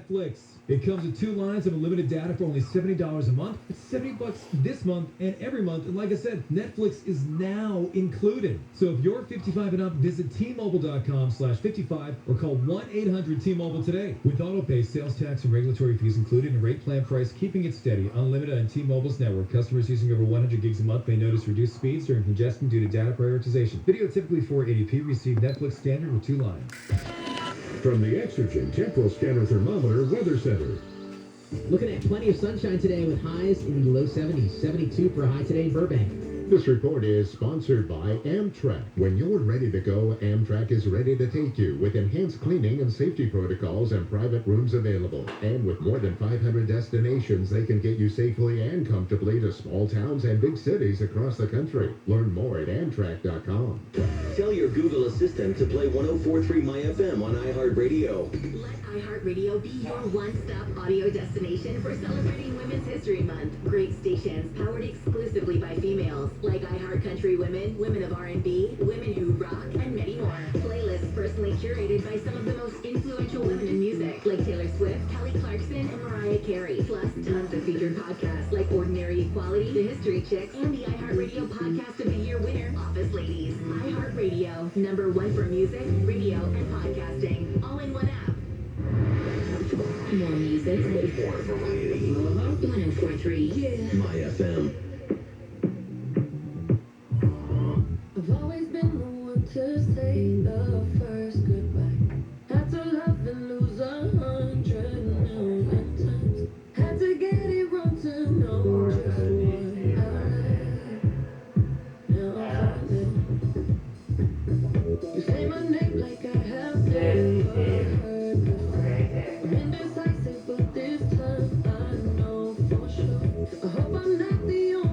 Netflix. It comes with 2 lines of unlimited data for only $70 a month. It's $70 this month and every month. And like I said, Netflix is now included. So if you're 55 and up, visit T-Mobile.com/55 or call 1-800-T-Mobile today. With autopay, sales tax, and regulatory fees included, and rate plan price, keeping it steady. Unlimited on T-Mobile's network. Customers using over 100 gigs a month may notice reduced speeds during congestion due to data prioritization. Video typically 480p. Receive Netflix standard with 2 lines. From the Exergen Temporal Scanner Thermometer Weather Center. Looking at plenty of sunshine today with highs in the low 70s. 72 for a high today in Burbank. This report is sponsored by Amtrak. When you're ready to go, Amtrak is ready to take you with enhanced cleaning and safety protocols and private rooms available. And with more than 500 destinations, they can get you safely and comfortably to small towns and big cities across the country. Learn more at Amtrak.com. Tell your Google Assistant to play 104.3 My FM on iHeartRadio. Let iHeartRadio be your one-stop audio destination for celebrating Women's History Month. Great stations powered exclusively by females, like iHeart Country Women, Women of R&B, Women Who Rock, and many more. Playlists personally curated by some of the most influential women in music, like Taylor Swift, Kelly Clarkson, and Mariah Carey. Plus, tons of featured podcasts like Ordinary Equality, The History Chicks, and the iHeartRadio Podcast of the Year winner, Office Ladies. iHeartRadio, #1 for music, radio, and podcasting, all in one app. More music. More variety. 104.3. Yeah. My FM. I've always been the one to say the first goodbye. Had to love and lose 100 million times. Had to get it wrong to know just what I like. Now I find it. You say my name like I have never heard before. I'm indecisive, but this time I know for sure. I hope I'm not the only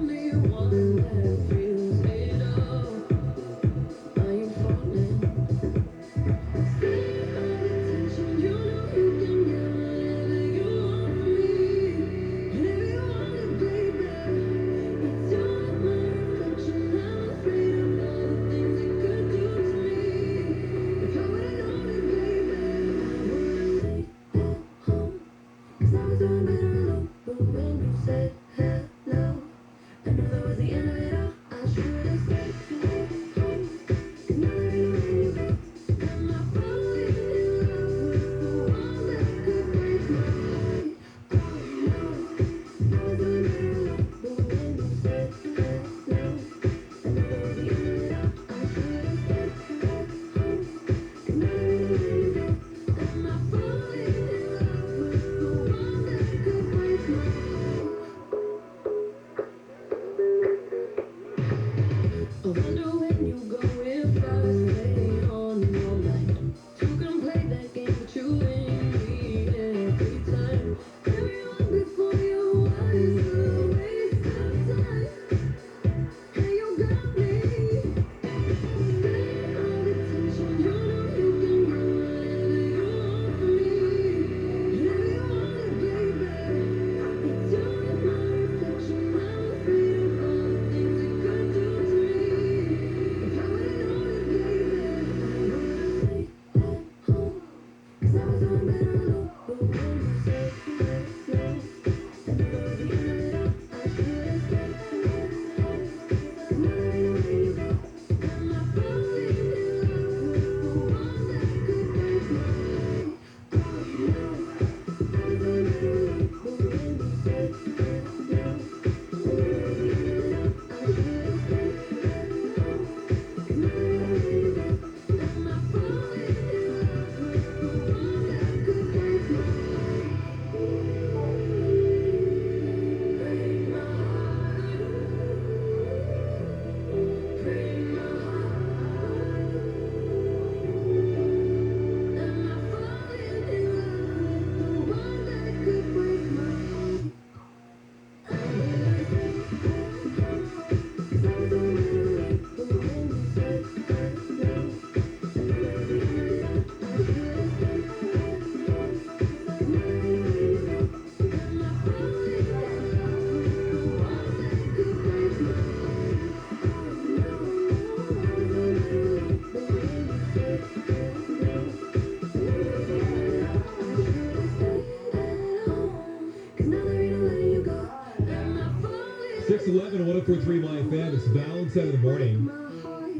6:11 on 104.3 My FM. It's Valentine in the morning.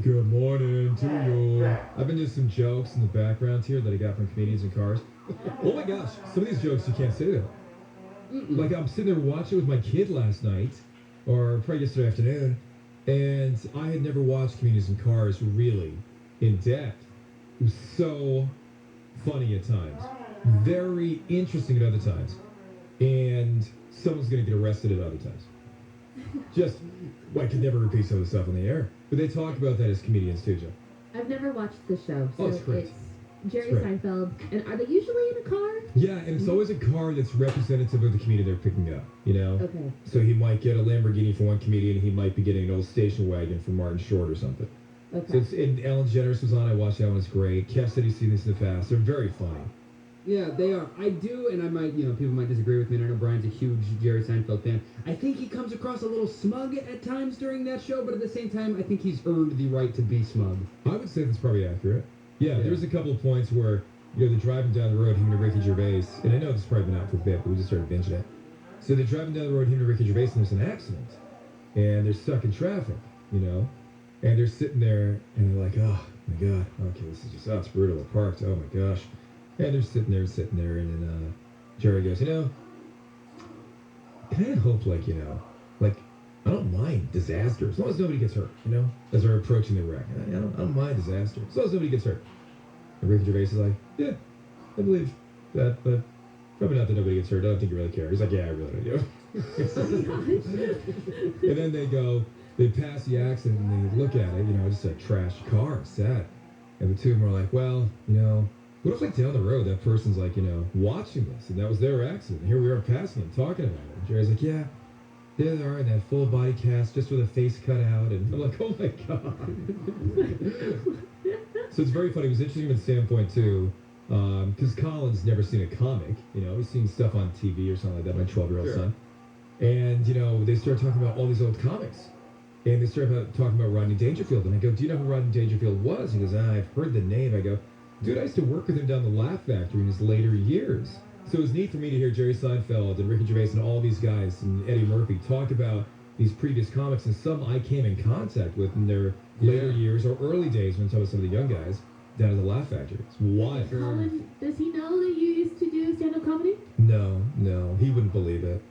Good morning to you. I've been doing some jokes in the background here that I got from comedians in cars. Oh my gosh, some of these jokes you can't say though. Like I'm sitting there watching with my kid last night, or probably yesterday afternoon, and I had never watched comedians in cars really in depth. It was so funny at times, very interesting at other times, and someone's going to get arrested at other times. Just, I could never repeat some of the stuff on the air. But they talk about that as comedians too, Joe. I've never watched the show, so it's great. it's Jerry It's great. Seinfeld. And are they usually in a car? Yeah, and it's always a car that's representative of the comedian they're picking up, you know? Okay. So he might get a Lamborghini for one comedian, he might be getting an old station wagon from Martin Short or something. Okay. So it's, and Ellen DeGeneres was on, I watched that one, it's great. Kev said he's seen this in the past. They're very funny. Yeah, they are. I do, and I might, people might disagree with me, and I know Brian's a huge Jerry Seinfeld fan. I think he comes across a little smug at times during that show, but at the same time, I think he's earned the right to be smug. I would say that's probably accurate. Yeah, there's a couple of points where, they're driving down the road, him and Ricky Gervais, and I know this has probably been out for a bit, but we just started binging it. So they're driving down the road, him and Ricky Gervais, and there's an accident. And they're stuck in traffic, and they're sitting there, and they're like, oh, my God, okay, this is just, it's brutal, we're parked, oh my gosh. And they're sitting there, and then Jerry goes, I kind of hope, I don't mind disaster, as long as nobody gets hurt, as they're approaching the wreck. I don't mind disaster, as long as nobody gets hurt. And Ricky Gervais is like, yeah, I believe that, but probably not that nobody gets hurt. I don't think you really care. He's like, yeah, I really do. And then they pass the accident, and they look at it, just a trashed car, sad. And the two of them are like, well, what if down the road that person's watching this, and that was their accident, and here we are passing it, talking about it. And Jerry's like, yeah, there they are in that full body cast, just with a face cut out, and I'm like, oh my God. So it's very funny. It was interesting from the standpoint too, because Colin's never seen a comic, he's seen stuff on TV or something like that, my 12-year-old son. And, they start talking about all these old comics. And they start talking about Rodney Dangerfield. And I go, do you know who Rodney Dangerfield was? He goes, I've heard the name. I go, dude, I used to work with him down the Laugh Factory in his later years. So it was neat for me to hear Jerry Seinfeld and Ricky Gervais and all these guys and Eddie Murphy talk about these previous comics, and some I came in contact with in their later years or early days when I was some of the young guys down at the Laugh Factory. It's wild. Colin, does he know that you used to do stand-up comedy? No, he wouldn't believe it.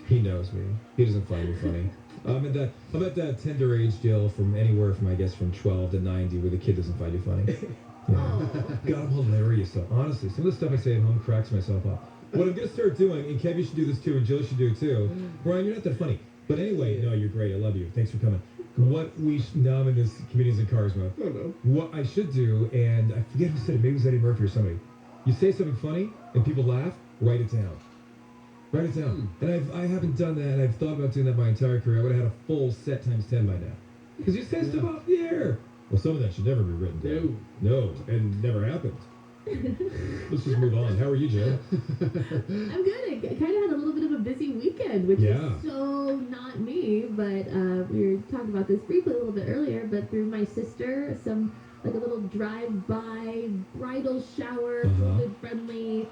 He knows me. He doesn't find me funny. I'm at that tender age deal from anywhere from, I guess, from 12 to 90 where the kid doesn't find you funny. God, I'm hilarious though. Honestly, some of the stuff I say at home cracks myself up. What I'm going to start doing, and Kev, you should do this too, and Jill should do it too. Brian, you're not that funny. But anyway, no, you're great. I love you. Thanks for coming. Now I'm in this comedians in cars mode. Oh, no. What I should do, and I forget who said it, maybe it was Eddie Murphy or somebody. You say something funny, and people laugh, write it down. Write it down. And I haven't done that, and I've thought about doing that my entire career. I would have had a full set times 10 by now. Because you say stuff off the air. Well, some of that should never be written down. No, and never happened. Let's just move on. How are you, Jill? I'm good. I kind of had a little bit of a busy weekend, which is so not me. But we were talking about this briefly a little bit earlier. But through my sister, a little drive-by bridal shower, COVID-friendly,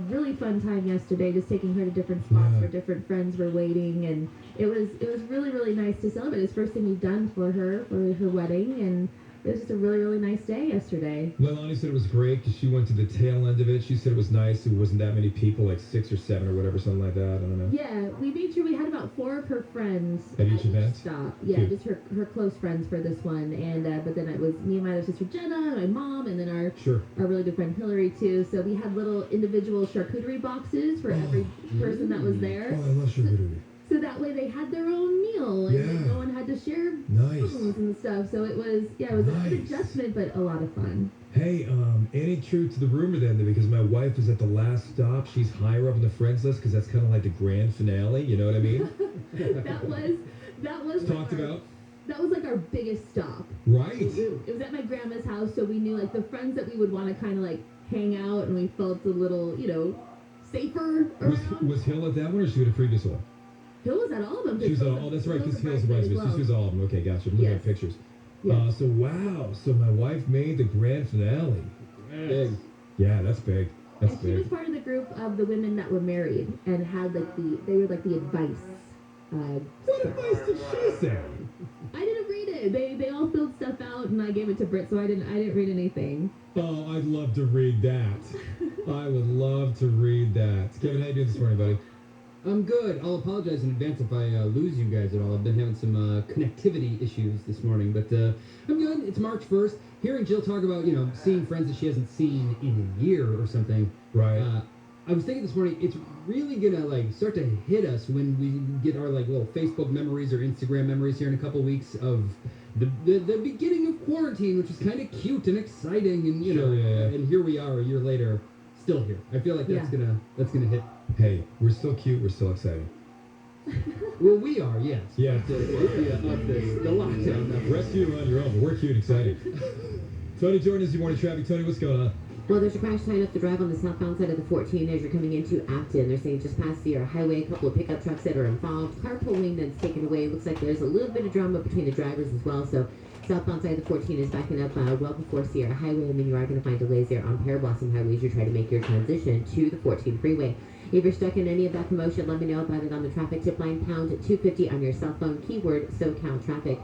really fun time yesterday. Just taking her to different spots where different friends were waiting, and it was really, really nice to celebrate. It's the first thing we've done for her wedding, and it was just a really, really nice day yesterday. Leilani said it was great because she went to the tail end of it. She said it was nice. It wasn't that many people, like 6 or 7 or whatever, something like that. I don't know. Yeah, we made sure we had about 4 of her friends at each event. Stop. Yeah, cute. Just her close friends for this one. And but then it was me and my other sister Jenna, my mom, and then our really good friend Hillary too. So we had little individual charcuterie boxes for every person that was there. Oh, I love charcuterie. So that way they had their own meal, and no one had to share spoons and stuff. So it was, it was an adjustment, but a lot of fun. Hey, any truth to the rumor then? Because my wife is at the last stop. She's higher up on the friends list because that's kind of like the grand finale. You know what I mean? that was talked about. That was like our biggest stop. Right. It was at my grandma's house, so we knew the friends that we would want to kind of hang out, and we felt a little, safer around. Was Hill at that one, or she at a previous one? Hill was at all of them. She was at all. That's right, because Hill's bridesmaid. She was all of them. Okay, gotcha. I'm looking at pictures. Yes. So my wife made the grand finale. Big. Yeah, that's big. She was part of the group of the women that were married and had they were the advice What advice did she say? I didn't read it. They all filled stuff out, and I gave it to Britt, so I didn't read anything. Oh, I'd love to read that. I would love to read that. Kevin, how you doing this morning, buddy? I'm good. I'll apologize in advance if I lose you guys at all. I've been having some connectivity issues this morning, but I'm good. It's March 1st. Hearing Jill talk about, seeing friends that she hasn't seen in a year or something. Right. I was thinking this morning, it's really gonna start to hit us when we get our little Facebook memories or Instagram memories here in a couple weeks of the beginning of quarantine, which is kind of cute and exciting, and and here we are a year later, still here. I feel like that's gonna hit. Hey, we're still cute. We're still exciting. Well, we are, yes. Yeah. But, the lockdown. Rest of you are on your own, but we're cute and exciting. Tony Jordan is your morning traffic. Tony, what's going on? Well, there's a crash tying up the drive on the southbound side of the 14 as you're coming into Acton. They're saying just past the highway, a couple of pickup trucks that are involved. Carpooling that's taken away. Looks like there's a little bit of drama between the drivers as well. So southbound side of the 14 is backing up well before Sierra Highway, and then you are going to find delays there on Pear Blossom Highway as you try to make your transition to the 14 freeway. If you're stuck in any of that commotion, let me know about it on the traffic tip line, pound 250 on your cell phone, keyword SoCal traffic.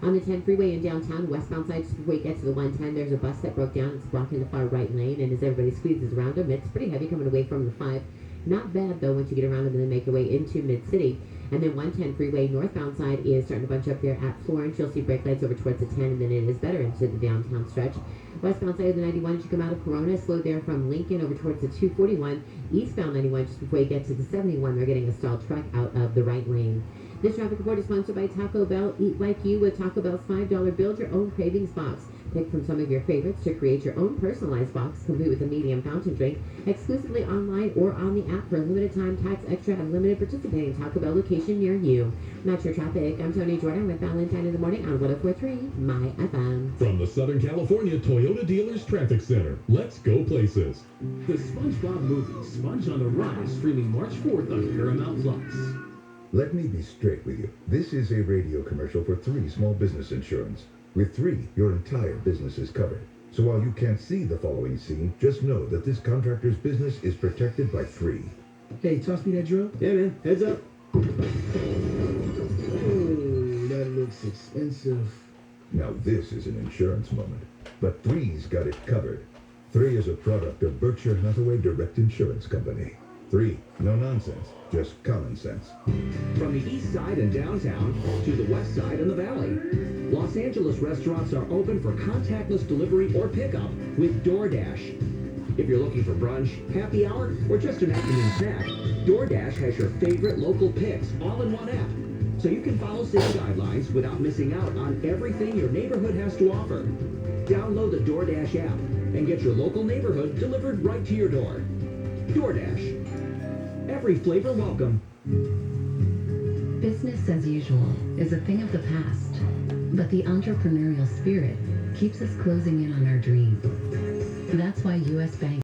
On the 10 freeway in downtown, westbound side, just before you get to the 110, there's a bus that broke down. It's blocking the far right lane, and as everybody squeezes around them, it's pretty heavy coming away from the 5. Not bad, though, once you get around them and then make your way into Mid-City. And then 110 freeway northbound side is starting to bunch up there at Florence. You'll see brake lights over towards the 10, and then it is better into the downtown stretch. Westbound side of the 91, as you come out of Corona, slow there from Lincoln over towards the 241. Eastbound 91, just before you get to the 71, they're getting a stalled truck out of the right lane. This traffic report is sponsored by Taco Bell. Eat like you with Taco Bell's $5 Build Your Own Cravings box. Pick from some of your favorites to create your own personalized box, complete with a medium fountain drink, exclusively online or on the app for a limited time, tax extra, and limited participating Taco Bell location near you. Not your traffic. I'm Tony Jordan with Valentine in the Morning on 104.3 My FM. From the Southern California Toyota Dealers Traffic Center, let's go places. The SpongeBob movie, Sponge on the Run, is streaming March 4th on Paramount Plus. Let me be straight with you. This is a radio commercial for 3 small business insurance. With 3, your entire business is covered. So while you can't see the following scene, just know that this contractor's business is protected by 3. Hey, toss me that drill. Yeah, man. Heads up. Oh, that looks expensive. Now this is an insurance moment. But 3's got it covered. 3 is a product of Berkshire Hathaway Direct Insurance Company. 3, no nonsense, just common sense. From the east side and downtown to the west side and the valley, Los Angeles restaurants are open for contactless delivery or pickup with DoorDash. If you're looking for brunch, happy hour, or just an afternoon snack, DoorDash has your favorite local picks all in one app. So you can follow city guidelines without missing out on everything your neighborhood has to offer. Download the DoorDash app and get your local neighborhood delivered right to your door. DoorDash. Every flavor welcome. Business as usual is a thing of the past, but the entrepreneurial spirit keeps us closing in on our dreams. That's why U.S. Bank